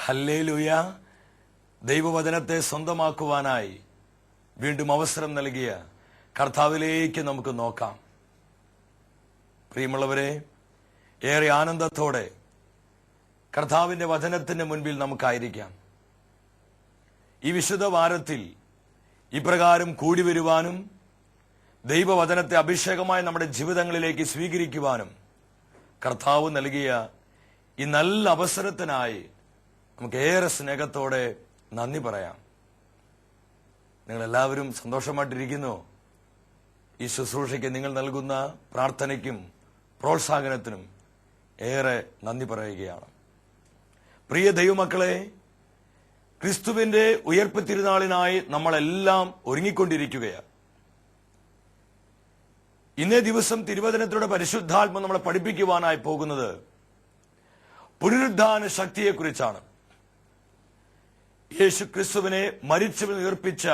Hallelujah. ദൈവവചനത്തെ സ്വന്തമാക്കുവാനായി വീണ്ടും അവസരം നൽകിയ കർത്താവിലേക്ക് നമുക്ക് നോക്കാം. പ്രിയമുള്ളവരെ, ഏറെ ആനന്ദത്തോടെ കർത്താവിന്റെ വചനത്തിന്റെ മുൻപിൽ നമുക്കായിരിക്കാം. ഈ വിശുദ്ധ വാരത്തിൽ ഇപ്രകാരം കൂടി വരുവാനും ദൈവവചനത്തെ അഭിഷേകമായി നമ്മുടെ ജീവിതങ്ങളിലേക്ക് സ്വീകരിക്കുവാനും കർത്താവ് നൽകിയ ഈ നല്ല അവസരത്തിനായി നമുക്ക് ഏറെ സ്നേഹത്തോടെ നന്ദി പറയാം. നിങ്ങളെല്ലാവരും സന്തോഷമായിട്ടിരിക്കുന്നു. ഈ ശുശ്രൂഷയ്ക്ക് നിങ്ങൾ നൽകുന്ന പ്രാർത്ഥനയ്ക്കും പ്രോത്സാഹനത്തിനും ഏറെ നന്ദി പറയുകയാണ്. പ്രിയ ദൈവമക്കളെ, ക്രിസ്തുവിന്റെ ഉയർപ്പ് തിരുനാളിനായി നമ്മളെല്ലാം ഒരുങ്ങിക്കൊണ്ടിരിക്കുകയാണ്. ഇന്നേ ദിവസം തിരുവചനത്തിലൂടെ പരിശുദ്ധാത്മ നമ്മളെ പഠിപ്പിക്കുവാനായി പോകുന്നത് പുനരുദ്ധാന ശക്തിയെക്കുറിച്ചാണ്. യേശു ക്രിസ്തുവിനെ മരിച്ചവനെ ഉയർപ്പിച്ച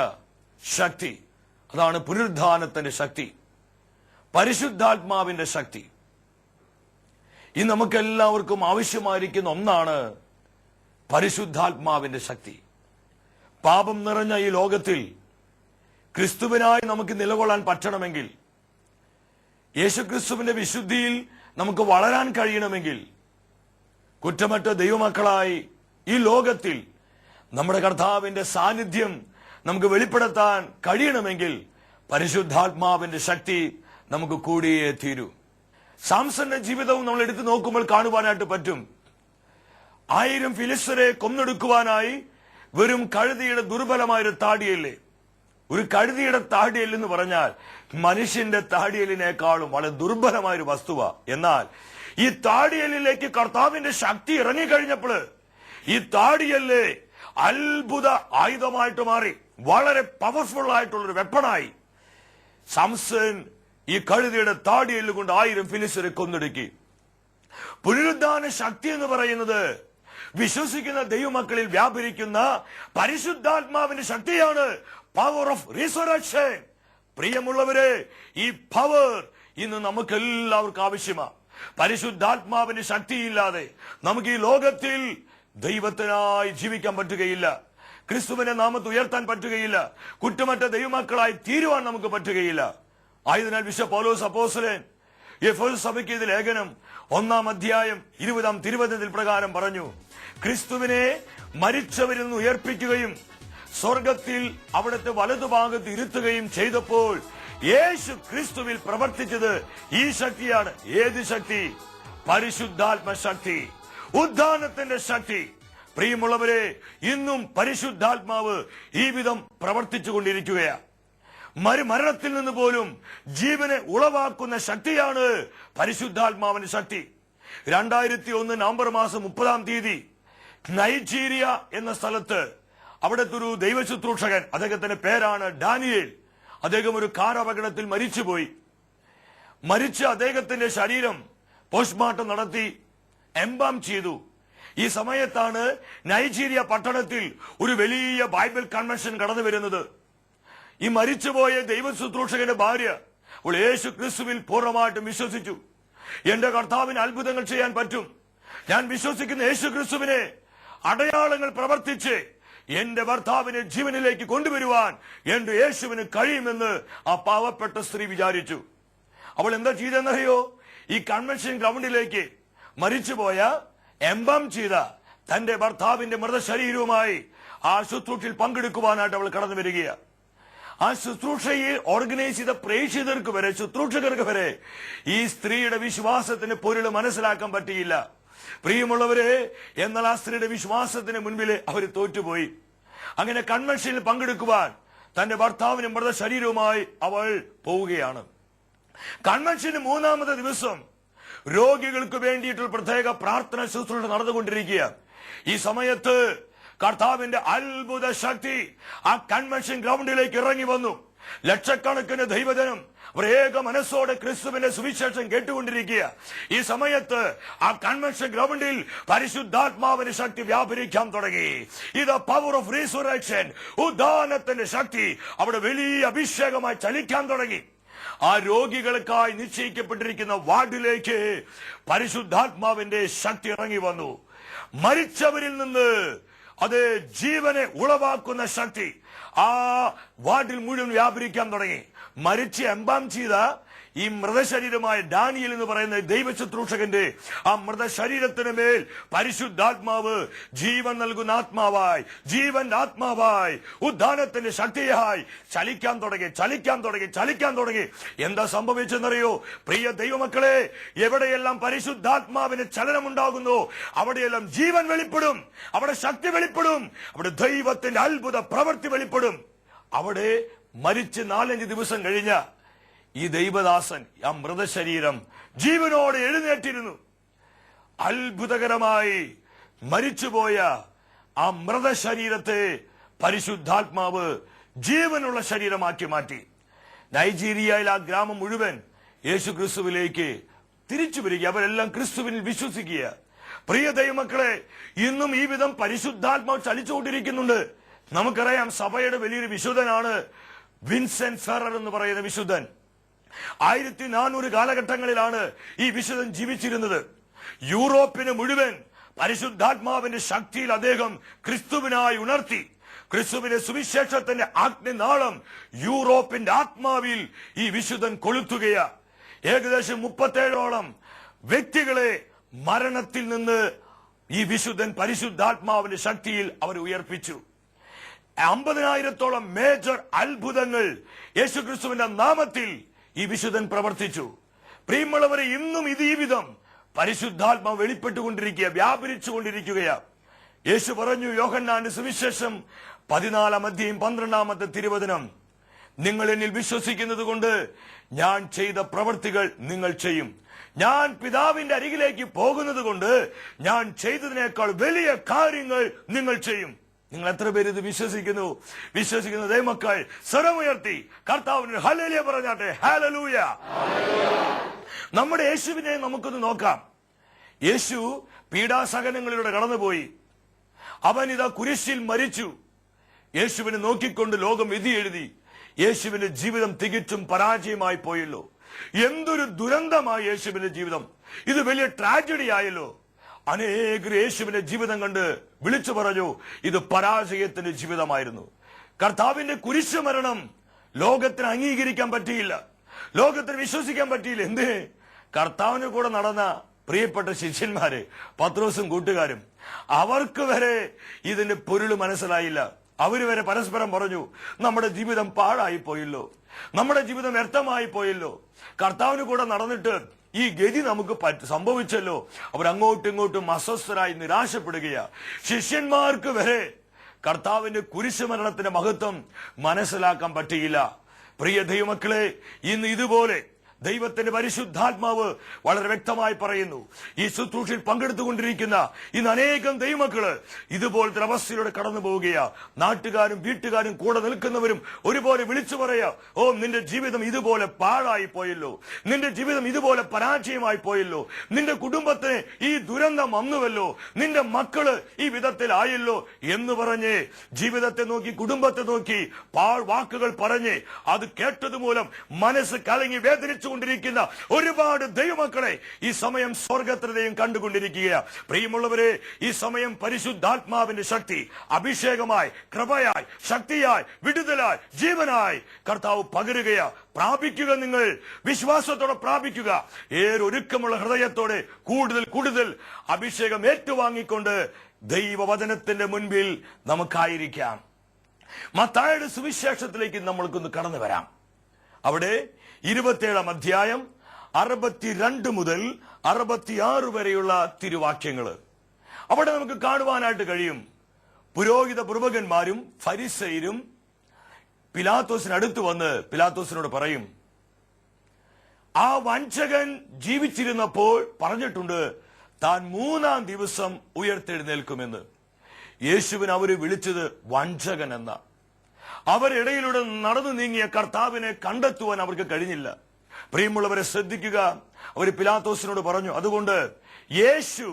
ശക്തി, അതാണ് പുനരുദ്ധാനത്തിന്റെ ശക്തി, പരിശുദ്ധാത്മാവിന്റെ ശക്തി. ഈ നമുക്കെല്ലാവർക്കും ആവശ്യമായിരിക്കുന്ന ഒന്നാണ് പരിശുദ്ധാത്മാവിന്റെ ശക്തി. പാപം നിറഞ്ഞ ഈ ലോകത്തിൽ ക്രിസ്തുവിനായി നമുക്ക് നിലകൊള്ളാൻ പറ്റണമെങ്കിൽ, യേശുക്രിസ്തുവിന്റെ വിശുദ്ധിയിൽ നമുക്ക് വളരാൻ കഴിയണമെങ്കിൽ, കുറ്റമറ്റ ദൈവമക്കളായി ഈ ലോകത്തിൽ നമ്മുടെ കർത്താവിന്റെ സാന്നിധ്യം നമുക്ക് വെളിപ്പെടുത്താൻ കഴിയണമെങ്കിൽ പരിശുദ്ധാത്മാവിന്റെ ശക്തി നമുക്ക് കൂടിയേ തീരൂ. സാംസന്റെ ജീവിതവും നമ്മൾ എടുത്തു നോക്കുമ്പോൾ കാണുവാനായിട്ട് പറ്റും. 1000 ഫിലിസ്തരെ കൊന്നെടുക്കുവാനായി വെറും കഴുതിയുടെ ദുർബലമായൊരു താടിയല്ലേ. ഒരു കഴുതിയുടെ താടിയൽ എന്ന് പറഞ്ഞാൽ മനുഷ്യന്റെ താടിയലിനേക്കാളും വളരെ ദുർബലമായൊരു വസ്തുവാ. എന്നാൽ ഈ താടിയലിലേക്ക് കർത്താവിന്റെ ശക്തി ഇറങ്ങിക്കഴിഞ്ഞപ്പോൾ ഈ താടിയല് അത്ഭുത ആയുധമായിട്ട് മാറി, വളരെ പവർഫുൾ ആയിട്ടുള്ളൊരു വെപ്പണായി. സംസൻ ഈ കഴുതിയുടെ താടിയല് കൊണ്ട് 1000 ഫിലിസ്തരെ കൊന്നൊടുക്കി. പുനരുദ്ധാന ശക്തി എന്ന് പറയുന്നത് വിശ്വസിക്കുന്ന ദൈവമക്കളിൽ വ്യാപരിക്കുന്ന പരിശുദ്ധാത്മാവിന്റെ ശക്തിയാണ്. Power of resurrection. പ്രിയമുള്ളവരെ, ഈ പവർ ഇന്ന് നമുക്ക് എല്ലാവർക്കും ആവശ്യമാണ്. പരിശുദ്ധാത്മാവിന്റെ ശക്തിയില്ലാതെ നമുക്ക് ഈ ലോകത്തിൽ ദൈവത്തിനായി ജീവിക്കാൻ പറ്റുകയില്ല. ക്രിസ്തുവിന്റെ നാമത്തെ ഉയർത്താൻ പറ്റുകയില്ല. കുറ്റമറ്റ ദൈവമക്കളായി തീരുവാൻ നമുക്ക് പറ്റുകയില്ല. ആയതിനാൽ വിശുദ്ധ പൗലോസ് അപ്പോസ്തലൻ എഫേസു സഭയ്ക്ക് ഇത് ലേഖനം 1-ാം അധ്യായം 20-ാം തിരുവചനത്തിൽ പ്രകാരം പറഞ്ഞു, ക്രിസ്തുവിനെ മരിച്ചവരിൽ നിന്ന് ഉയർപ്പിക്കുകയും സ്വർഗത്തിൽ അവിടുത്തെ വലതുഭാഗത്ത് ഇരുത്തുകയും ചെയ്തപ്പോൾ യേശു ക്രിസ്തുവിൽ പ്രവർത്തിച്ചത് ഈ ശക്തിയാണ്. ഏത് ശക്തി? പരിശുദ്ധാത്മ ശക്തി, ഉദ്ധാനത്തിന്റെ ശക്തി. പ്രിയമുള്ളവരെ, ഇന്നും പരിശുദ്ധാത്മാവ് ഈ വിധം പ്രവർത്തിച്ചുകൊണ്ടിരിക്കുകയാണ്. മരണത്തിൽ നിന്ന് പോലും ജീവനെ ഉളവാക്കുന്ന ശക്തിയാണ് പരിശുദ്ധാത്മാവിന്റെ ശക്തി. 2001 നവംബർ മാസം 30-ാം തീയതി നൈജീരിയ എന്ന സ്ഥലത്ത് അവിടുത്തെ ഒരു ദൈവശുശ്രൂഷകൻ, അദ്ദേഹത്തിന്റെ പേരാണ് ഡാനിയേൽ, അദ്ദേഹം ഒരു കാർ അപകടത്തിൽ മരിച്ചുപോയി. മരിച്ച അദ്ദേഹത്തിന്റെ ശരീരം പോസ്റ്റ്മോർട്ടം നടത്തി എംബാം ചെയ്തു. ഈ സമയത്താണ് നൈജീരിയ പട്ടണത്തിൽ ഒരു വലിയ ബൈബിൾ കൺവെൻഷൻ കടന്നു വരുന്നത്. ഈ മരിച്ചുപോയ ദൈവശുശ്രൂഷകന്റെ ഭാര്യ അവൾ യേശു ക്രിസ്തുവിൽ പൂർണ്ണമായിട്ടും വിശ്വസിച്ചു. എന്റെ കർത്താവിന് അത്ഭുതങ്ങൾ ചെയ്യാൻ പറ്റും, ഞാൻ വിശ്വസിക്കുന്ന യേശു ക്രിസ്തുവിനെ അടയാളങ്ങൾ പ്രവർത്തിച്ച് എന്റെ ഭർത്താവിനെ ജീവനിലേക്ക് കൊണ്ടുവരുവാൻ എന്റെ യേശുവിന് കഴിയുമെന്ന് ആ പാവപ്പെട്ട സ്ത്രീ വിചാരിച്ചു. അവൾ എന്താ ചെയ്തെന്നറിയോ? ഈ കൺവെൻഷൻ ഗ്രൗണ്ടിലേക്ക് മരിച്ചുപോയ എംബാം ചെയ്ത തന്റെ ഭർത്താവിന്റെ മൃതശരീരവുമായി ആ ശുശ്രൂഷയിൽ പങ്കെടുക്കുവാനായിട്ട് അവൾ കടന്നു വരികയാണ്. ആ ശുശ്രൂഷയെ ഓർഗനൈസ് ചെയ്ത പ്രേക്ഷിതർക്ക് വരെ, ശുശ്രൂഷകർക്ക് വരെ ഈ സ്ത്രീയുടെ വിശ്വാസത്തിന് പൊരുൾ മനസ്സിലാക്കാൻ പറ്റിയില്ല. പ്രിയമുള്ളവരെ, എന്നാൽ ആ സ്ത്രീയുടെ വിശ്വാസത്തിന് മുൻപിൽ അവർ തോറ്റുപോയി. അങ്ങനെ കൺവെൻഷനിൽ പങ്കെടുക്കുവാൻ തന്റെ ഭർത്താവിന് മൃതശരീരവുമായി അവൾ പോവുകയാണ്. കൺവെൻഷന് 3-ാമത്തെ ദിവസം രോഗികൾക്ക് വേണ്ടിയിട്ടുള്ള പ്രത്യേക പ്രാർത്ഥന ശുശ്രൂഷ നടന്നുകൊണ്ടിരിക്കുക. ഈ സമയത്ത് കർത്താവിന്റെ അത്ഭുത ശക്തി ആ കൺവെൻഷൻ ഗ്രൗണ്ടിലേക്ക് ഇറങ്ങി വന്നു. ലക്ഷക്കണക്കിന് ദൈവജനം അവർ ഏക മനസ്സോടെ ക്രിസ്തുവിന്റെ സുവിശേഷം കേട്ടുകൊണ്ടിരിക്കുക. ഈ സമയത്ത് ആ കൺവെൻഷൻ ഗ്രൗണ്ടിൽ പരിശുദ്ധാത്മാവിന്റെ ശക്തി വ്യാപരിക്കാൻ തുടങ്ങി. ഇത് പവർ ഓഫ് റിസറക്ഷൻ, ഉദ്ധാനത്തിന്റെ ശക്തി അവിടെ വലിയ അഭിഷേകമായി ചലിക്കാൻ തുടങ്ങി. ആ രോഗികൾക്കായി നിശ്ചയിക്കപ്പെട്ടിരിക്കുന്ന വാർഡിലേക്ക് പരിശുദ്ധാത്മാവിന്റെ ശക്തി ഇറങ്ങി വന്നു. മരിച്ചവരിൽ നിന്ന് അത് ജീവനെ ഉളവാക്കുന്ന ശക്തി ആ വാർഡിൽ മുഴുവൻ വ്യാപരിക്കാൻ തുടങ്ങി. മരിച്ച് എംബാം ചെയ്ത ഈ മൃതശരീരമായ ഡാനിയേൽ എന്ന് പറയുന്ന ദൈവശുശ്രൂഷകന്റെ ആ മൃതശരീരത്തിന് മേൽ പരിശുദ്ധാത്മാവ് ജീവൻ നൽകുന്ന ആത്മാവായി, ജീവന്റെ ആത്മാവായി, ഉദ്ധാനത്തിന്റെ ശക്തിയായി ചലിക്കാൻ തുടങ്ങി. എന്താ സംഭവിച്ചെന്നറിയോ പ്രിയ ദൈവമക്കളെ? എവിടെയെല്ലാം പരിശുദ്ധാത്മാവിന് ചലനമുണ്ടാകുന്നു അവിടെയെല്ലാം ജീവൻ വെളിപ്പെടും, അവിടെ ശക്തി വെളിപ്പെടും, അവിടെ ദൈവത്തിന്റെ അത്ഭുത പ്രവൃത്തി വെളിപ്പെടും. അവിടെ മരിച്ച് 4-5 ദിവസം കഴിഞ്ഞ ഈ ദൈവദാസൻ ആ മൃതശരീരം ജീവനോടെ എഴുന്നേറ്റിരുന്നു. അത്ഭുതകരമായി മരിച്ചുപോയ ആ മൃതശരീരത്തെ പരിശുദ്ധാത്മാവ് ജീവനുള്ള ശരീരമാക്കി മാറ്റി. നൈജീരിയയിൽ ആ ഗ്രാമം മുഴുവൻ യേശു ക്രിസ്തുവിലേക്ക് തിരിച്ചു വരിക, അവരെല്ലാം ക്രിസ്തുവിനിൽ വിശ്വസിക്കുക. പ്രിയ ദൈവമക്കളെ, ഇന്നും ഈ വിധം പരിശുദ്ധാത്മാവ് ചലിച്ചുകൊണ്ടിരിക്കുന്നുണ്ട്. നമുക്കറിയാം, സഭയുടെ വലിയൊരു വിശുദ്ധനാണ് വിൻസെന്റ് ഫെറർ എന്ന് പറയുന്ന വിശുദ്ധൻ. 1400 കാലഘട്ടങ്ങളിലാണ് ഈ വിശുദ്ധൻ ജീവിച്ചിരുന്നത്. യൂറോപ്പിന് മുഴുവൻ പരിശുദ്ധാത്മാവിന്റെ ശക്തിയിൽ അദ്ദേഹം ക്രിസ്തുവിനായി ഉണർത്തി. ക്രിസ്തുവിന്റെ സുവിശേഷത്തിന്റെ അഗ്നിനാളം യൂറോപ്പിന്റെ ആത്മാവിൽ ഈ വിശുദ്ധൻ കൊളുത്തുകയാ. ഏകദേശം 37ഓളം വ്യക്തികളെ മരണത്തിൽ നിന്ന് ഈ വിശുദ്ധൻ പരിശുദ്ധാത്മാവിന്റെ ശക്തിയിൽ അവർ ഉയർപ്പിച്ചു. 50,000-ഓളം മേജർ അത്ഭുതങ്ങൾ യേശുക്രിസ്തുവിന്റെ നാമത്തിൽ ഈ വിശുദ്ധൻ പ്രവർത്തിച്ചു. പ്രിയമുള്ളവരെ, ഇന്നും ഇത് ഈ വിധം പരിശുദ്ധാത്മാവ് വെളിപ്പെട്ടുകൊണ്ടിരിക്കുക, വ്യാപരിച്ചുകൊണ്ടിരിക്കുകയാ. യേശു പറഞ്ഞു, യോഹന്നാന്റെ സുവിശേഷം 14-ാം അധ്യായം 12-ാമത്തെ തിരുവചനം, നിങ്ങൾ എന്നിൽ വിശ്വസിക്കുന്നത് കൊണ്ട് ഞാൻ ചെയ്ത പ്രവൃത്തികൾ നിങ്ങൾ ചെയ്യും. ഞാൻ പിതാവിന്റെ അരികിലേക്ക് പോകുന്നത് കൊണ്ട് ഞാൻ ചെയ്തതിനേക്കാൾ വലിയ കാര്യങ്ങൾ നിങ്ങൾ ചെയ്യും. നിങ്ങൾ എത്ര പേര് ഇത് വിശ്വസിക്കുന്നു ദൈവമക്കൾ സ്വരമുയർത്തി കർത്താവിന് ഹല്ലേലൂയ പറഞ്ഞാട്ടെ. ഹല്ലേലൂയ. നമ്മുടെ യേശുവിനെ നമുക്കൊന്ന് നോക്കാം. യേശു പീഡാസഹനങ്ങളിലൂടെ കടന്നുപോയി. അവൻ ഇതാ കുരിശിൽ മരിച്ചു. യേശുവിനെ നോക്കിക്കൊണ്ട് ലോകം വിധി എഴുതി. യേശുവിന്റെ ജീവിതം തികച്ചും പരാജയമായി പോയല്ലോ. എന്തൊരു ദുരന്തമായി യേശുവിന്റെ ജീവിതം! ഇത് വലിയ ട്രാജഡി ആയല്ലോ. അനേകർ യേശുവിന്റെ ജീവിതം കണ്ട് വിളിച്ചു പറഞ്ഞു, ഇത് പരാജയത്തിന്റെ ജീവിതമായിരുന്നു. കർത്താവിന്റെ കുരിശ് മരണം ലോകത്തിന് അംഗീകരിക്കാൻ പറ്റിയില്ല, ലോകത്തിന് വിശ്വസിക്കാൻ പറ്റിയില്ല. എന്ത്? കർത്താവിന് കൂടെ നടന്ന പ്രിയപ്പെട്ട ശിഷ്യന്മാര്, പത്രോസും കൂട്ടുകാരും, അവർക്ക് വരെ ഇതിന്റെ പൊരുൾ മനസ്സിലായില്ല. അവര് വരെ പരസ്പരം പറഞ്ഞു, നമ്മുടെ ജീവിതം പാഴായി പോയല്ലോ, നമ്മുടെ ജീവിതം വ്യർത്ഥമായി പോയല്ലോ, കർത്താവിന് കൂടെ നടന്നിട്ട് ഈ ഗതി നമുക്ക് സംഭവിച്ചല്ലോ. അവർ അങ്ങോട്ടും ഇങ്ങോട്ടും അസ്വസ്ഥരായി നിരാശപ്പെടുകയാ. ശിഷ്യന്മാർക്ക് വരെ കർത്താവിന്റെ കുരിശുമരണത്തിന്റെ മഹത്വം മനസ്സിലാക്കാൻ പറ്റിയില്ല. പ്രിയ ദൈവമക്കളെ, ഇന്ന് ഇതുപോലെ ദൈവത്തിന്റെ പരിശുദ്ധാത്മാവ് വളരെ വ്യക്തമായി പറയുന്നു. ഈ ശുശ്രൂഷയിൽ പങ്കെടുത്തുകൊണ്ടിരിക്കുന്ന ഇന്ന് അനേകം ദൈവമക്കള് ഇതുപോലത്തെ അവസ്ഥയിലൂടെ കടന്നു പോവുകയാ. നാട്ടുകാരും വീട്ടുകാരും കൂടെ നിൽക്കുന്നവരും ഒരുപോലെ വിളിച്ചു പറയാ, ഓ നിന്റെ ജീവിതം ഇതുപോലെ പാഴായി പോയല്ലോ, നിന്റെ ജീവിതം ഇതുപോലെ പരാജയമായി പോയല്ലോ, നിന്റെ കുടുംബത്തിന് ഈ ദുരന്തം വന്നുവല്ലോ, നിന്റെ മക്കള് ഈ വിധത്തിലായല്ലോ എന്ന് പറഞ്ഞ് ജീവിതത്തെ നോക്കി, കുടുംബത്തെ നോക്കി വാക്കുകൾ പറഞ്ഞ് അത് കേട്ടതുമൂലം മനസ്സ് കലങ്ങി വേദനിച്ചു കൊണ്ടിരിക്കുന്ന ഒരുപാട് ദൈവമക്കളെ ഈ സമയം സ്വർഗത്തിനെയും കണ്ടുകൊണ്ടിരിക്കുക. പ്രിയമുള്ളവരെ, ഈ സമയം പരിശുദ്ധാത്മാവിന്റെ ശക്തി അഭിഷേകമായി, കൃപയായി, ശക്തിയായി, വിടുതലായി, ജീവനായി കർത്താവ് പകരുകയാ. പ്രാപിക്കുക, നിങ്ങൾ വിശ്വാസത്തോടെ പ്രാപിക്കുക. ഏതൊരുക്കമുള്ള ഹൃദയത്തോടെ കൂടുതൽ അഭിഷേകം ഏറ്റുവാങ്ങിക്കൊണ്ട് ദൈവവചനത്തിന്റെ മുൻപിൽ നമുക്കായിരിക്കാം. മത്തായിയുടെ സുവിശേഷത്തിലേക്ക് നമ്മൾക്കൊന്ന് കടന്നു വരാം. അവിടെ 27-ാം അധ്യായം 62 മുതൽ 66 വരെയുള്ള തിരുവാക്യങ്ങൾ. അവിടെ നമുക്ക് കാണുവാനായിട്ട് കഴിയും, പുരോഹിത പ്രമുഖന്മാരും ഫരിസയരും പിലാത്തോസിനടുത്ത് വന്ന് പിലാത്തോസിനോട് പറയും, ആ വഞ്ചകൻ ജീവിച്ചിരുന്നപ്പോൾ പറഞ്ഞിട്ടുണ്ട് താൻ 3-ാം ദിവസം ഉയർത്തെഴുന്നേൽക്കുമെന്ന്. യേശുവിന് അവര് വിളിച്ചത് വഞ്ചകൻ എന്ന. അവരിടയിലൂടെ നടന്നു നീങ്ങിയ കർത്താവിനെ കണ്ടെത്തുവാൻ അവർക്ക് കഴിഞ്ഞില്ല. പ്രിയമുള്ളവരെ ശ്രദ്ധിക്കുക, അവർ പിലാത്തോസിനോട് പറഞ്ഞു, അതുകൊണ്ട് യേശു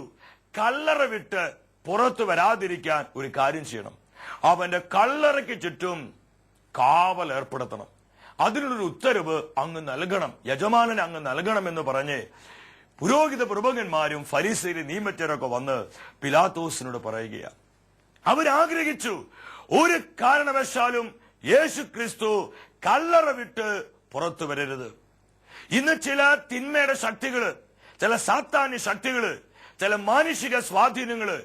കല്ലറ വിട്ട് പുറത്തു വരാതിരിക്കാൻ ഒരു കാര്യം ചെയ്യണം, അവന്റെ കല്ലറയ്ക്ക് ചുറ്റും കാവൽ ഏർപ്പെടുത്തണം, അതിനുള്ളൊരു ഉത്തരവ് അങ്ങ് നൽകണം, യജമാനൻ അങ്ങ് നൽകണം എന്ന് പറഞ്ഞ് പുരോഹിത പ്രമുഖന്മാരും ഫരീസയിലെ നിയമജ്ഞരൊക്കെ വന്ന് പിലാത്തോസിനോട് പറയുകയാണ്. അവരാഗ്രഹിച്ചു ഒരു കാരണവശാലും യേശു ക്രിസ്തു കല്ലറ വിട്ട് പുറത്തു വരരുത്. ഇന്ന് ചില തിന്മയുടെ ശക്തികള്, ചില സാത്താന്യ ശക്തികള്, ചില മാനുഷിക സ്വാധീനങ്ങള്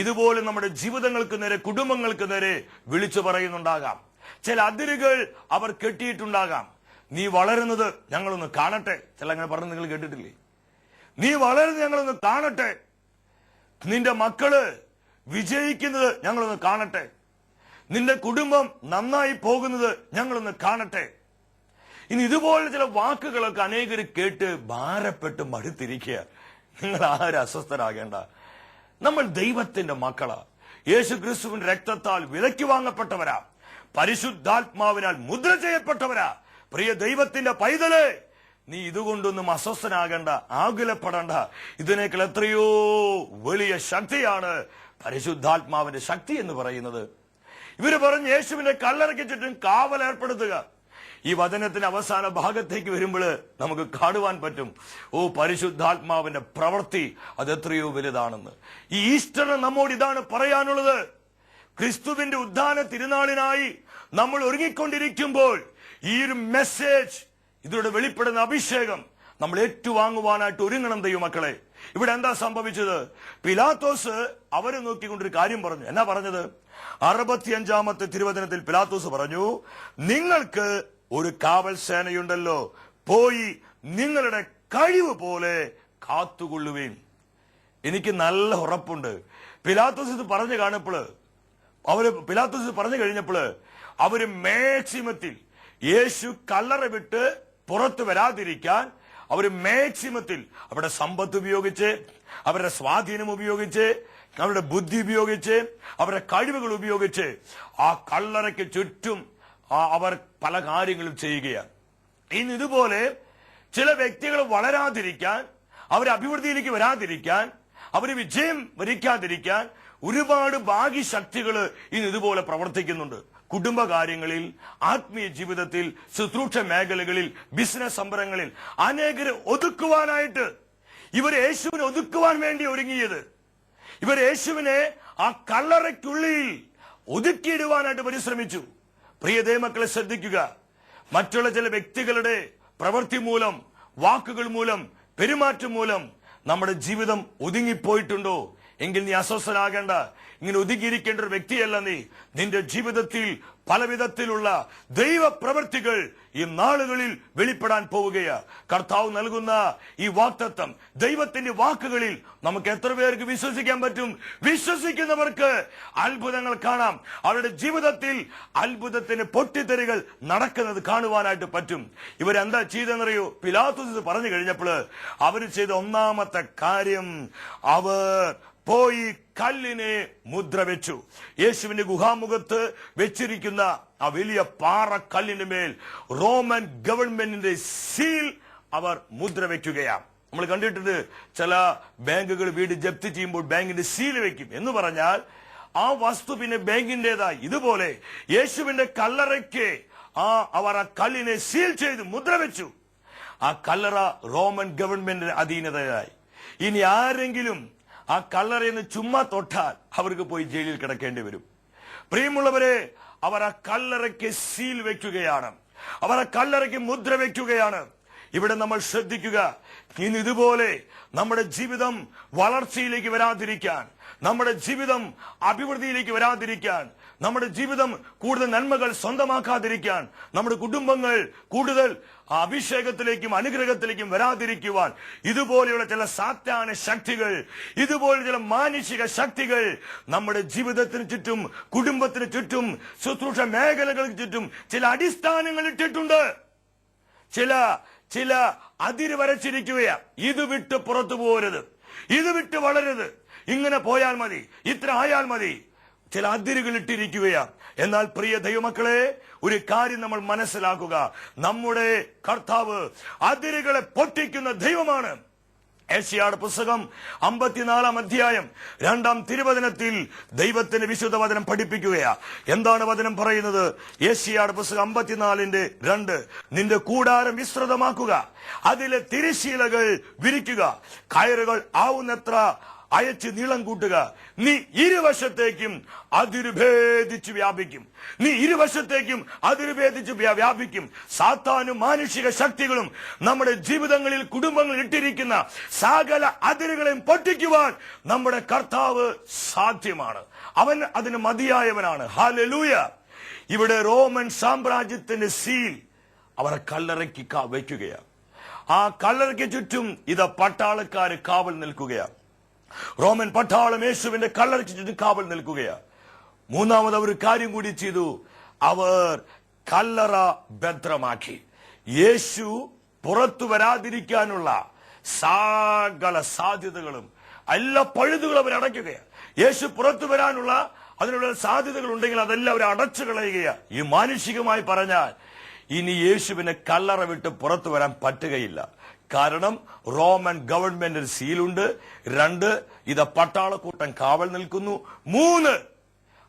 ഇതുപോലെ നമ്മുടെ ജീവിതങ്ങൾക്ക് നേരെ, കുടുംബങ്ങൾക്ക് നേരെ വിളിച്ചു പറയുന്നുണ്ടാകാം. ചില അതിരുകൾ അവർ കെട്ടിയിട്ടുണ്ടാകാം. നീ വളരുന്നത് ഞങ്ങളൊന്ന് കാണട്ടെ. ചില അങ്ങനെ പറഞ്ഞ് നിങ്ങൾ കേട്ടിട്ടില്ലേ? നീ വളരുന്നത് ഞങ്ങളൊന്ന് കാണട്ടെ, നിന്റെ മക്കള് വിജയിക്കുന്നത് ഞങ്ങളൊന്ന് കാണട്ടെ, നിന്റെ കുടുംബം നന്നായി പോകുന്നത് ഞങ്ങളൊന്ന് കാണട്ടെ. ഇനി ഇതുപോലെ ചില വാക്കുകളൊക്കെ അനേകർ കേട്ട് ഭാരപ്പെട്ട് മടുത്തിരിക്കുക. നിങ്ങൾ ആരും അസ്വസ്ഥരാകേണ്ട. നമ്മൾ ദൈവത്തിന്റെ മക്കളാ. യേശു ക്രിസ്തുവിന്റെ രക്തത്താൽ വിലയ്ക്ക് വാങ്ങപ്പെട്ടവരാ, പരിശുദ്ധാത്മാവിനാൽ മുദ്ര ചെയ്യപ്പെട്ടവരാ. പ്രിയ ദൈവത്തിന്റെ പൈതല്, നീ ഇതുകൊണ്ടൊന്നും അസ്വസ്ഥനാകേണ്ട, ആകുലപ്പെടേണ്ട. ഇതിനേക്കാൾ എത്രയോ വലിയ ശക്തിയാണ് പരിശുദ്ധാത്മാവിന്റെ ശക്തി എന്ന് പറയുന്നത്. ഇവര് പറഞ്ഞ് യേശുവിന്റെ കല്ലറയ്ക്ക് ചുറ്റും കാവൽ ഏർപ്പെടുത്തുക. ഈ വചനത്തിന്റെ അവസാന ഭാഗത്തേക്ക് വരുമ്പോൾ നമുക്ക് കാണുവാൻ പറ്റും, ഓ പരിശുദ്ധാത്മാവിന്റെ പ്രവൃത്തി അതെത്രയോ വലുതാണെന്ന്. ഈ ഈസ്റ്ററിന് നമ്മോട് ഇതാണ് പറയാനുള്ളത്. ക്രിസ്തുവിന്റെ ഉദ്ധാന തിരുനാളിനായി നമ്മൾ ഒരുങ്ങിക്കൊണ്ടിരിക്കുമ്പോൾ ഈ ഒരു മെസ്സേജ്, ഇതിലൂടെ വെളിപ്പെടുന്ന അഭിഷേകം നമ്മൾ ഏറ്റുവാങ്ങുവാനായിട്ട് ഒരുങ്ങണം ദൈവമക്കളെ. ഇവിടെ എന്താ സംഭവിച്ചത്? പിലാത്തോസ് അവരെ നോക്കിക്കൊണ്ടൊരു കാര്യം പറഞ്ഞു. എന്നാ പറഞ്ഞത്? 65-ാമത്തെ തിരുവചനത്തിൽ പിലാത്തോസ് പറഞ്ഞു, നിങ്ങൾക്ക് ഒരു കാവൽ സേനയുണ്ടല്ലോ, പോയി നിങ്ങളുടെ കഴിവ് പോലെ കാത്തുകൊള്ളുവേൻ. എനിക്ക് നല്ല ഉറപ്പുണ്ട് പിലാത്തോസ് ഇത് പറഞ്ഞു കാണപ്പോൾ, പിലാത്തോസ് പറഞ്ഞു കഴിഞ്ഞപ്പോൾ അവര് മാക്സിമത്തിൽ യേശു കല്ലറ വിട്ട് പുറത്തു വരാതിരിക്കാൻ അവര് മാക്സിമത്തിൽ അവരുടെ സമ്പത്ത് ഉപയോഗിച്ച്, അവരുടെ സ്വാധീനം ഉപയോഗിച്ച്, അവരുടെ ബുദ്ധി ഉപയോഗിച്ച്, അവരുടെ കഴിവുകൾ ഉപയോഗിച്ച് ആ കല്ലറയ്ക്ക് ചുറ്റും അവർ പല കാര്യങ്ങളും ചെയ്യുകയാണ്. ഇന്ന് ഇതുപോലെ ചില വ്യക്തികൾ വളരാതിരിക്കാൻ, അവർ അഭിവൃദ്ധിയിലേക്ക് വരാതിരിക്കാൻ, അവർ വിജയം വരിക്കാതിരിക്കാൻ ഒരുപാട് ഭാഗ്യശക്തികൾ ഇന്ന് ഇതുപോലെ പ്രവർത്തിക്കുന്നുണ്ട്. കുടുംബകാര്യങ്ങളിൽ, ആത്മീയ ജീവിതത്തിൽ, ശുശ്രൂഷ മേഖലകളിൽ, ബിസിനസ് സംരംഭങ്ങളിൽ അനേകരെ ഒതുക്കുവാനായിട്ട് ഇവർ യേശുവിനെ ഒതുക്കുവാൻ വേണ്ടി ഒരുങ്ങിയത്. ഇവർ യേശുവിനെ ആ കല്ലറയ്ക്കുള്ളിൽ ഒതുക്കിയിടുവാനായിട്ട് പരിശ്രമിച്ചു. പ്രിയ ദൈവമക്കളെ ശ്രദ്ധിക്കുക. മറ്റുള്ള ചില വ്യക്തികളുടെ പ്രവൃത്തി മൂലം, വാക്കുകൾ മൂലം, പെരുമാറ്റം മൂലം നമ്മുടെ ജീവിതം ഒതുങ്ങിപ്പോയിട്ടുണ്ടോ എങ്കിൽ നീ അസ്വസ്ഥനാകേണ്ട. ഇങ്ങനെ ഒതുങ്ങിയിരിക്കേണ്ട ഒരു വ്യക്തിയല്ല നീ. നിന്റെ ജീവിതത്തിൽ പലവിധത്തിലുള്ള ദൈവ പ്രവൃത്തികൾ ഈ നാളുകളിൽ വെളിപ്പെടാൻ പോവുകയാ. കർത്താവ് നൽകുന്ന ഈ വാഗ്ദത്തം, ദൈവത്തിന്റെ വാക്കുകളിൽ നമുക്ക് എത്ര പേർക്ക് വിശ്വസിക്കാൻ പറ്റും? വിശ്വസിക്കുന്നവർക്ക് അത്ഭുതങ്ങൾ കാണാം. അവരുടെ ജീവിതത്തിൽ അത്ഭുതത്തിന് പൊട്ടിത്തെറികൾ നടക്കുന്നത് കാണുവാനായിട്ട് പറ്റും. ഇവരെന്താ ചെയ്തെന്നറിയോ? പിലാത്തോസ് പറഞ്ഞു കഴിഞ്ഞപ്പോൾ അവർ ചെയ്ത ഒന്നാമത്തെ കാര്യം, അവർ പോയി കല്ലിനെ മുദ്ര വെച്ചു. യേശുവിന്റെ ഗുഹാമുഖത്ത് വെച്ചിരിക്കുന്ന ആ വലിയ പാറ കല്ലിന്റെ മേൽ റോമൻ ഗവൺമെന്റിന്റെ സീൽ അവർ മുദ്ര വെക്കുകയാണ്. നമ്മൾ കണ്ടിട്ടുണ്ട്, ചില ബാങ്കുകൾ വീട് ജപ്തി ചെയ്യുമ്പോൾ ബാങ്കിന്റെ സീൽ വെക്കും. എന്ന് പറഞ്ഞാൽ ആ വസ്തു പിന്നെ ബാങ്കിന്റേതായി. ഇതുപോലെ യേശുവിന്റെ കല്ലറയ്ക്ക് അവർ ആ കല്ലിനെ സീൽ ചെയ്ത് മുദ്ര വെച്ചു. ആ കല്ലറ റോമൻ ഗവൺമെന്റിന്റെ അധീനതയായി. ഇനി ആരെങ്കിലും ആ കല്ലറയെന്ന് ചുമ്മാ തൊട്ടാൽ അവർക്ക് പോയി ജയിലിൽ കിടക്കേണ്ടി വരും. പ്രിയമുള്ളവരെ, അവർ ആ കല്ലറയ്ക്ക് സീൽ വെക്കുകയാണ്, അവർ ആ കല്ലറയ്ക്ക് മുദ്ര വെക്കുകയാണ്. ഇവിടെ നമ്മൾ ശ്രദ്ധിക്കുക, ഇന്ന് ഇതുപോലെ നമ്മുടെ ജീവിതം വളർച്ചയിലേക്ക് വരാതിരിക്കാൻ, നമ്മുടെ ജീവിതം അഭിവൃദ്ധിയിലേക്ക് വരാതിരിക്കാൻ, നമ്മുടെ ജീവിതം കൂടുതൽ നന്മകൾ സ്വന്തമാക്കാതിരിക്കാൻ, നമ്മുടെ കുടുംബങ്ങൾ കൂടുതൽ അഭിഷേകത്തിലേക്കും അനുഗ്രഹത്തിലേക്കും വരാതിരിക്കുവാൻ ഇതുപോലെയുള്ള ചില സാത്താന ശക്തികൾ, ഇതുപോലെ ചില മാനുഷിക ശക്തികൾ നമ്മുടെ ജീവിതത്തിന് ചുറ്റും, കുടുംബത്തിന് ചുറ്റും, ശുശ്രൂഷ മേഖലകൾക്ക് ചുറ്റും ചില അടിസ്ഥാനങ്ങൾ ഇട്ടിട്ടുണ്ട്. ചില അതിര് വരച്ചിരിക്കുകയാ. ഇത് വിട്ട് പുറത്തു പോകരുത്, ഇത് വിട്ട് വളരരുത്, ഇങ്ങനെ പോയാൽ മതി, ഇത്ര ആയാൽ മതി. ചില അതിരുകൾ ഇട്ടിരിക്കുകയാ. എന്നാൽ പ്രിയ ദൈവമക്കളെ, ഒരു കാര്യം നമ്മൾ മനസ്സിലാക്കുക, നമ്മുടെ കർത്താവ് അതിരുകളെ പൊട്ടിക്കുന്ന ദൈവമാണ്. യെശയ്യായുടെ പുസ്തകം 54-ാം അധ്യായം 2-ാം തിരുവചനത്തിൽ ദൈവത്തിന്റെ വിശുദ്ധ വചനം പഠിപ്പിക്കുകയാ. എന്താണ് വചനം പറയുന്നത്? യെശയ്യായുടെ പുസ്തകം 54:2, നിന്റെ കൂടാരം വിസ്തൃതമാക്കുക, അതിലെ തിരശ്ശീലകൾ വിരിക്കുക, കയറുകൾ ആവുന്നത്ര അയച്ച് നീളം കൂട്ടുക, നീ ഇരുവശത്തേക്കും അതിരുഭേദിച്ചു വ്യാപിക്കും. നീ ഇരുവശത്തേക്കും അതിരുഭേദിച്ചു വ്യാപിക്കും. സാത്താനും മാനുഷിക ശക്തികളും നമ്മുടെ ജീവിതങ്ങളിൽ, കുടുംബങ്ങളിൽ ഇട്ടിരിക്കുന്ന സകല അതിരുകളെയും പൊട്ടിക്കുവാൻ നമ്മുടെ കർത്താവ് സാധ്യമാണ്. അവൻ അതിന് മതിയായവനാണ്. ഹല്ലേലൂയ. ഇവിടെ റോമൻ സാമ്രാജ്യത്തിന്റെ സീൽ അവരെ കല്ലറയ്ക്ക് വയ്ക്കുകയാണ്. ആ കല്ലറയ്ക്ക് ചുറ്റും പട്ടാളക്കാര് കാവൽ നിൽക്കുകയാണ്. റോമൻ പട്ടാളം യേശുവിന്റെ കല്ലറയ്ക്ക് ചുറ്റും കാവൽ നിൽക്കുകയാണ്. മൂന്നാമത് അവർ കാര്യം കൂടി ചെയ്തു. അവർ കല്ലറ ഭദ്രമാക്കി. യേശു പുറത്തു വരാതിരിക്കാനുള്ള സകല സാധ്യതകളും, എല്ലാ പഴുതുകളും അവർ അടയ്ക്കുകയാണ്. യേശു പുറത്തു വരാനുള്ള അതിനുള്ള സാധ്യതകൾ ഉണ്ടെങ്കിൽ അതെല്ലാം അവർ അടച്ചു കളയുകയാണ്. ഈ മാനുഷികമായി പറഞ്ഞാൽ ഇനി യേശുവിനെ കല്ലറ വിട്ട് പുറത്തു വരാൻ പറ്റുകയില്ല. കാരണം റോമൻ ഗവൺമെന്റിന് സീലുണ്ട്. 2, പട്ടാളക്കൂട്ടം കാവൽ നിൽക്കുന്നു. 3,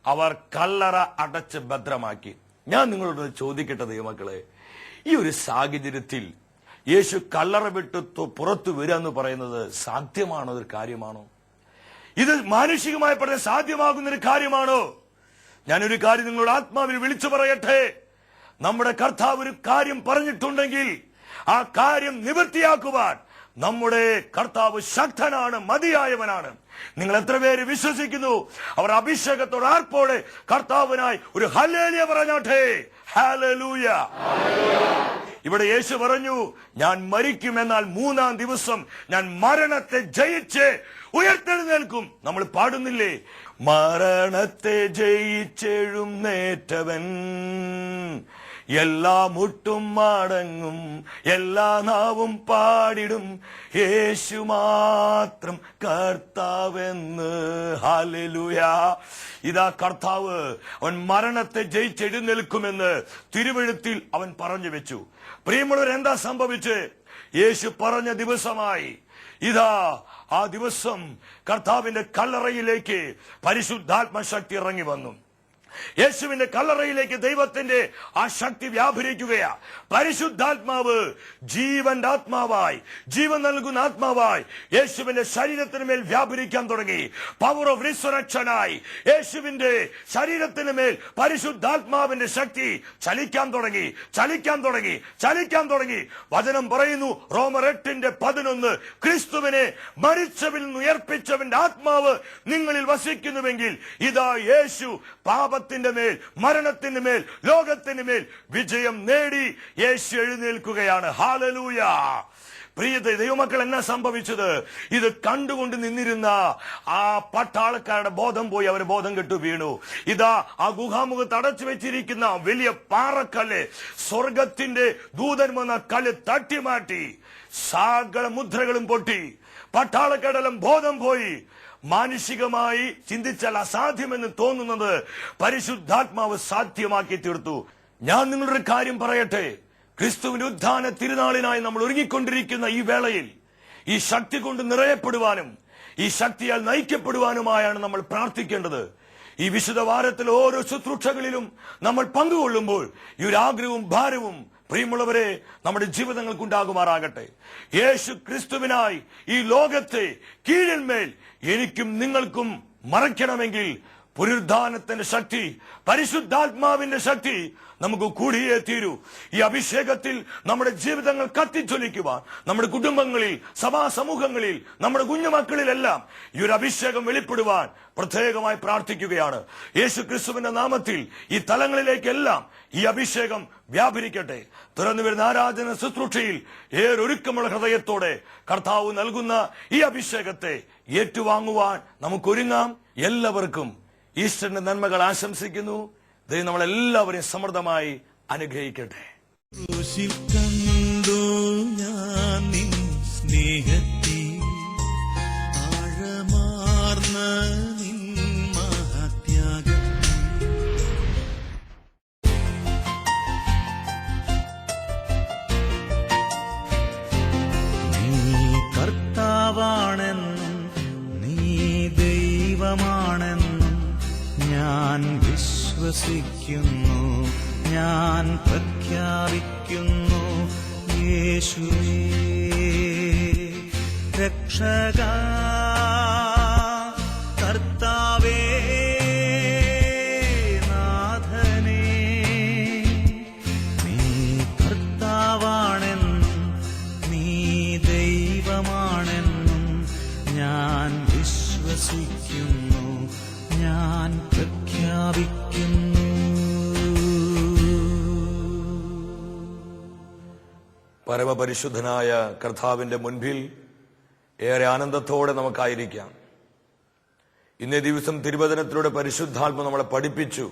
അവർ കല്ലറ അടച്ച് ഭദ്രമാക്കി. ഞാൻ നിങ്ങളോട് ചോദിക്കട്ടെ ദൈവമക്കളെ, ഈ ഒരു സാഹചര്യത്തിൽ യേശു കല്ലറ വിട്ട് പുറത്തു വരിക എന്ന് പറയുന്നത് സാധ്യമാണോ? ഒരു കാര്യമാണോ? ഇത് മാനുഷികമായി പറഞ്ഞ സാധ്യമാകുന്നൊരു കാര്യമാണോ? ഞാനൊരു കാര്യം നിങ്ങളോട് ആത്മാവിൽ വിളിച്ചു പറയട്ടെ. നമ്മുടെ കർത്താവ് ഒരു കാര്യം പറഞ്ഞിട്ടുണ്ടെങ്കിൽ ആ കാര്യം നിവൃത്തിയാക്കുവാൻ നമ്മുടെ കർത്താവ് ശക്തനാണ്, മതിയായവനാണ്. നിങ്ങൾ എത്ര പേര് വിശ്വസിക്കുന്നു? അവർ അഭിഷേകത്തോടെ ആർപ്പോടെ കർത്താവിനായി ഒരു ഹല്ലേലൂയ പറഞ്ഞാട്ടെ. ഹല്ലേലൂയ. ഇവിടെ യേശു പറഞ്ഞു, ഞാൻ മരിക്കും, എന്നാൽ 3-ാം ദിവസം ഞാൻ മരണത്തെ ജയിച്ച് ഉയർത്തെഴുന്നേൽക്കും. നമ്മൾ പാടുന്നില്ലേ? മരണത്തെ ജയിച്ചെഴുന്നേറ്റവൻ എല്ലാ മുട്ടും മടങ്ങും, എല്ലാ നാവും പാടിടും, യേശു മാത്രം കർത്താവെന്ന്. ഹല്ലേലൂയ. കർത്താവ് അവൻ മരണത്തെ ജയിച്ചെഴുന്നേൽക്കുമെന്ന് തിരുവെഴുത്തിൽ അവൻ പറഞ്ഞു വെച്ചു. പ്രിയമുള്ളവർ, എന്താ സംഭവിച്ച്? യേശു പറഞ്ഞ ദിവസമായി ആ ദിവസം കർത്താവിന്റെ കല്ലറയിലേക്ക് പരിശുദ്ധാത്മശക്തി ഇറങ്ങി വന്നു. യേശുവിന്റെ കല്ലറയിലേക്ക് ദൈവത്തിന്റെ ആ ശക്തി വ്യാപരിക്കുകയാ. പരിശുദ്ധാത്മാവ് ജീവന്റെ ആത്മാവായി, ജീവൻ നൽകുന്ന ആത്മാവായി യേശുവിന്റെ ശരീരത്തിന് മേൽ വ്യാപരിക്കാൻ തുടങ്ങി. പവർ ഓഫ് റിസറക്ഷനായി യേശുവിന്റെ ശരീരത്തിന് മേൽ പരിശുദ്ധാത്മാവിന്റെ ശക്തി ചലിക്കാൻ തുടങ്ങി. വചനം പറയുന്നു, റോമർ 8:11, ക്രിസ്തുവിനെ മരിച്ചവരിൽ നിന്ന് ഉയർപ്പിച്ചവന്റെ ആത്മാവ് നിങ്ങളിൽ വസിക്കുന്നുവെങ്കിൽ യേശു പാപത്തിന്റെ മേൽ, മരണത്തിന്റെ മേൽ, ലോകത്തിന് മേൽ വിജയം നേടി യേശു എഴുന്നേൽക്കുകയാണ്. ഹല്ലേലൂയ. പ്രിയ ദൈവമക്കൾ, എന്നാ സംഭവിച്ചത്? ഇത് കണ്ടുകൊണ്ട് നിന്നിരുന്ന ആ പട്ടാളക്കാരുടെ ബോധം പോയി. അവർ ബോധം കെട്ടു വീണു. ആ ഗുഹാമുഖത്ത് അടച്ചു വെച്ചിരിക്കുന്ന വലിയ പാറക്കല്ല് സ്വർഗത്തിന്റെ ദൂതൻ വന്ന കല്ല് തട്ടിമാറ്റി. സകല മുദ്രകളും പൊട്ടി. പട്ടാളക്കാരെല്ലാം ബോധം പോയി. മാനുഷികമായി ചിന്തിച്ചാൽ അസാധ്യമെന്ന് തോന്നുന്നത് പരിശുദ്ധാത്മാവ് സാധ്യമാക്കി തീർത്തു. ഞാൻ നിങ്ങളൊരു കാര്യം പറയട്ടെ. ക്രിസ്തുവിന്റെ ഉത്ഥാന തിരുനാളിനായി നമ്മൾ ഒരുങ്ങിക്കൊണ്ടിരിക്കുന്ന ഈ വേളയിൽ ഈ ശക്തി കൊണ്ട് നിറയപ്പെടുവാനും ഈ ശക്തിയാൽ നയിക്കപ്പെടുവാനുമായാണ് നമ്മൾ പ്രാർത്ഥിക്കേണ്ടത്. ഈ വിശുദ്ധ വാരത്തിൽ ഓരോ ശുശ്രൂഷകളിലും നമ്മൾ പങ്കുകൊള്ളുമ്പോൾ ഈ ഒരു ആഗ്രഹവും ഭാരവും പ്രിയമുള്ളവരെ നമ്മുടെ ജീവിതങ്ങൾക്കുണ്ടാകുമാറാകട്ടെ. യേശു ക്രിസ്തുവിനായി ഈ ലോകത്തെ കീഴിന്മേൽ എനിക്കും നിങ്ങൾക്കും മറയ്ക്കണമെങ്കിൽ പുനരുദ്ധാനത്തിന്റെ ശക്തി, പരിശുദ്ധാത്മാവിന്റെ ശക്തി നമുക്ക് കൂടിയേ തീരൂ. ഈ അഭിഷേകത്തിൽ നമ്മുടെ ജീവിതങ്ങൾ കത്തിച്ചൊലിക്കുവാൻ, നമ്മുടെ കുടുംബങ്ങളിൽ, സഭാ സമൂഹങ്ങളിൽ, നമ്മുടെ കുഞ്ഞുമക്കളിലെല്ലാം ഈ ഒരു അഭിഷേകം വെളിപ്പെടുവാൻ പ്രത്യേകമായി പ്രാർത്ഥിക്കുകയാണ്. യേശു ക്രിസ്തുവിന്റെ നാമത്തിൽ ഈ തലങ്ങളിലേക്കെല്ലാം ഈ അഭിഷേകം വ്യാപരിക്കട്ടെ. തുറന്നു വരുന്ന ആരാധന ശുശ്രൂഷയിൽ ഏറൊരുക്കമുള്ള ഹൃദയത്തോടെ കർത്താവ് നൽകുന്ന ഈ അഭിഷേകത്തെ ഏറ്റുവാങ്ങുവാൻ നമുക്കൊരുങ്ങാം. എല്ലാവർക്കും ഈസ്റ്ററിന്റെ നന്മകൾ ആശംസിക്കുന്നു. ദൈവം നമ്മളെല്ലാവരെയും സമൃദ്ധമായി അനുഗ്രഹിക്കട്ടെ. ഞാൻ വിശ്വസിക്കുന്നു, ഞാൻ പ്രഖ്യാപിക്കുന്നു, യേശുവേ രക്ഷക കർത്താവേ നാഥനേ, നീ കർത്താവാണെന്നും നീ ദൈവമാണെന്നും ഞാൻ വിശ്വസിക്കുന്നു, ഞാൻ പ്രഖ്യാപിക്കുന്നു. പരമപരിശുദ്ധനായ കർത്താവിന്റെ മുൻപിൽ ഏറെ ആനന്ദത്തോടെ നമുക്കായിരിക്കാം. ഇന്നേ ദിവസം തിരുവചനത്തിലൂടെ പരിശുദ്ധാത്മ നമ്മളെ പഠിപ്പിച്ചു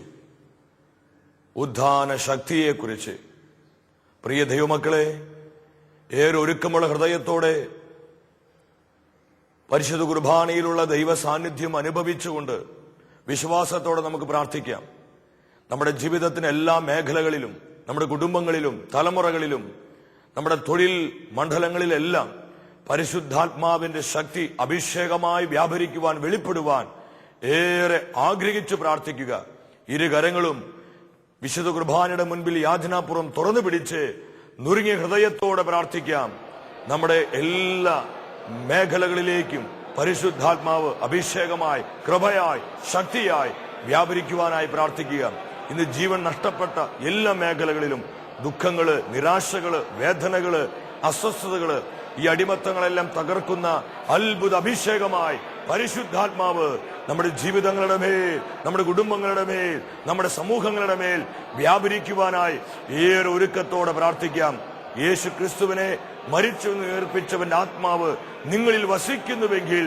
ഉദ്ധാന ശക്തിയെക്കുറിച്ച്. പ്രിയ ദൈവമക്കളെ, ഏറെ ഒരുക്കമുള്ള ഹൃദയത്തോടെ പരിശുദ്ധ കുർബാനയിലുള്ള ദൈവ സാന്നിധ്യം അനുഭവിച്ചുകൊണ്ട് വിശ്വാസത്തോടെ നമുക്ക് പ്രാർത്ഥിക്കാം. നമ്മുടെ ജീവിതത്തിന് എല്ലാ മേഖലകളിലും, നമ്മുടെ കുടുംബങ്ങളിലും, തലമുറകളിലും, നമ്മുടെ തൊഴിൽ മണ്ഡലങ്ങളിലെല്ലാം പരിശുദ്ധാത്മാവിന്റെ ശക്തി അഭിഷേകമായി വ്യാപരിക്കുവാൻ, വെളിപ്പെടുവാൻ ഏറെ ആഗ്രഹിച്ചു പ്രാർത്ഥിക്കുക. ഇരുകരങ്ങളും വിശുദ്ധ കുർബാനയുടെ മുൻപിൽ യാചനാപൂർവ്വം തുറന്നു പിടിച്ച് നുറുങ്ങിയ ഹൃദയത്തോടെ പ്രാർത്ഥിക്കാം. നമ്മുടെ എല്ലാ മേഖലകളിലേക്കും പരിശുദ്ധാത്മാവ് അഭിഷേകമായി, കൃപയായി, ശക്തിയായി വ്യാപരിക്കുവാനായി പ്രാർത്ഥിക്കുക. ഇന്ന് ജീവൻ നഷ്ടപ്പെട്ട എല്ലാ മേഖലകളിലും ദുഃഖങ്ങള്, നിരാശകള്, വേദനകള്, അസ്വസ്ഥതകള്, ഈ അടിമത്തങ്ങളെല്ലാം തകർക്കുന്ന അത്ഭുത അഭിഷേകമായി പരിശുദ്ധാത്മാവ് നമ്മുടെ ജീവിതങ്ങളുടെ മേൽ, നമ്മുടെ കുടുംബങ്ങളുടെ മേൽ, നമ്മുടെ സമൂഹങ്ങളുടെ മേൽ വ്യാപരിക്കുവാനായി ഏറെ ഒരുക്കത്തോടെ പ്രാർത്ഥിക്കാം. യേശു ക്രിസ്തുവിനെ മരിച്ചു ഉയർപ്പിച്ചവന്റെ ആത്മാവ് നിങ്ങളിൽ വസിക്കുന്നുവെങ്കിൽ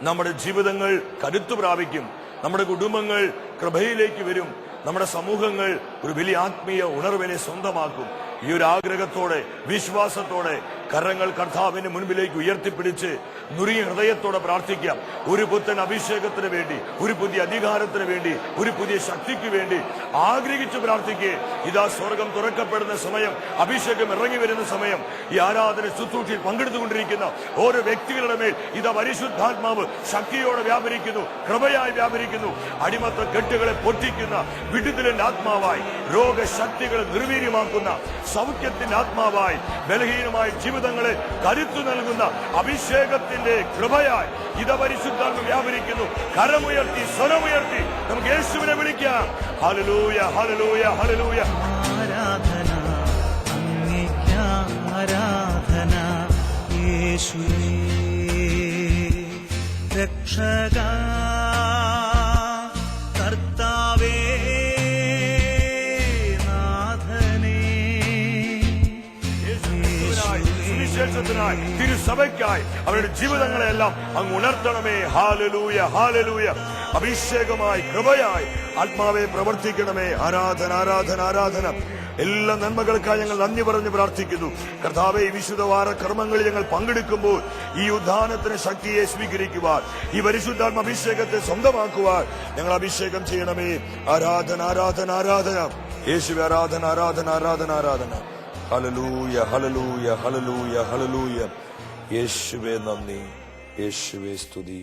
നമ്മുടെ ജീവിതങ്ങൾ കരുത്തു പ്രാപിക്കും, നമ്മുടെ കുടുംബങ്ങൾ കൃപയിലേക്ക് വരും, നമ്മുടെ സമൂഹങ്ങൾ ഒരു വലിയ ആത്മീയ ഉണർവിനെ സ്വന്തമാക്കും. ഈ ഒരു ആഗ്രഹത്തോടെ, വിശ്വാസത്തോടെ കരങ്ങൾ കർത്താവിന്റെ മുൻപിലേക്ക് ഉയർത്തിപ്പിടിച്ച് നുറിയ ഹൃദയത്തോടെ പ്രാർത്ഥിക്കാം. ഒരു പുത്തൻ അഭിഷേകത്തിന് വേണ്ടി, ഒരു പുതിയ അധികാരത്തിന് വേണ്ടി, ഒരു പുതിയ ശക്തിക്ക് വേണ്ടി ആഗ്രഹിച്ചു പ്രാർത്ഥിക്കുക. ഇതാ സ്വർഗം തുറക്കപ്പെടുന്ന സമയം, അഭിഷേകം ഇറങ്ങി വരുന്ന സമയം. ഈ ആരാധന ശുശ്രൂഷയിൽ പങ്കെടുത്തുകൊണ്ടിരിക്കുന്ന ഓരോ വ്യക്തികളുടെ മേൽ ഇതാ പരിശുദ്ധാത്മാവ് ശക്തിയോടെ വ്യാപരിക്കുന്നു, കൃപയായി വ്യാപരിക്കുന്നു. അടിമത്ത കെട്ടുകളെ പൊട്ടിക്കുന്ന വിടുതലിന്റെ ആത്മാവായി, രോഗശക്തികളെ നിർവീര്യമാക്കുന്ന സൗഖ്യത്തിന്റെ ആത്മാവായി, ബലഹീനമായ ജീവിതങ്ങളെ കരുത്തു നൽകുന്ന അഭിഷേകത്തിന്റെ കൃപയായി ഇത പരിശുദ്ധാത്മ വ്യാപരിക്കുന്നു. കരമുയർത്തി, സ്വരമുയർത്തി നമുക്ക് യേശുവിനെ വിളിക്കാം. Hallelujah, hallelujah, hallelujah. ആരാധന അങ്ങേക്ക്, ആരാധന യേശുവേ രക്ഷക കർത്താവേ സുവിശേഷത്തിനായി, തിരുസഭയ്ക്കായി അവരുടെ ജീവിതങ്ങളെല്ലാം അങ്ങ് ഉണർത്തണമേ. Hallelujah, hallelujah. അഭിഷേകമായി, കൃപയായി ആത്മാവെ പ്രവർത്തിക്കണമേ. ആരാധന, ആരാധന, ആരാധന. എല്ലാ നന്മകൾക്കായി ഞങ്ങൾ നന്ദി പറഞ്ഞ് പ്രാർത്ഥിക്കുന്നു. കർത്താവെ, ഈ വിശുദ്ധവാര കർമ്മങ്ങളിൽ ഞങ്ങൾ പങ്കെടുക്കുമ്പോൾ ഈ ഉദ്ധാനത്തിന് ശക്തിയെ സ്വീകരിക്കുവാൻ, ഈ പരിശുദ്ധാത്മ അഭിഷേകത്തെ സ്വന്തമാക്കുവാൻ ഞങ്ങൾ അഭിഷേകം ചെയ്യണമേ. ആരാധന, ആരാധന, ആരാധന. യേശുവേ ആരാധന, ആരാധന, ആരാധന, ആരാധന. Hallelujah, hallelujah, hallelujah, hallelujah. യേശുവേ നന്ദി, യേശുവേ സ്തുതി.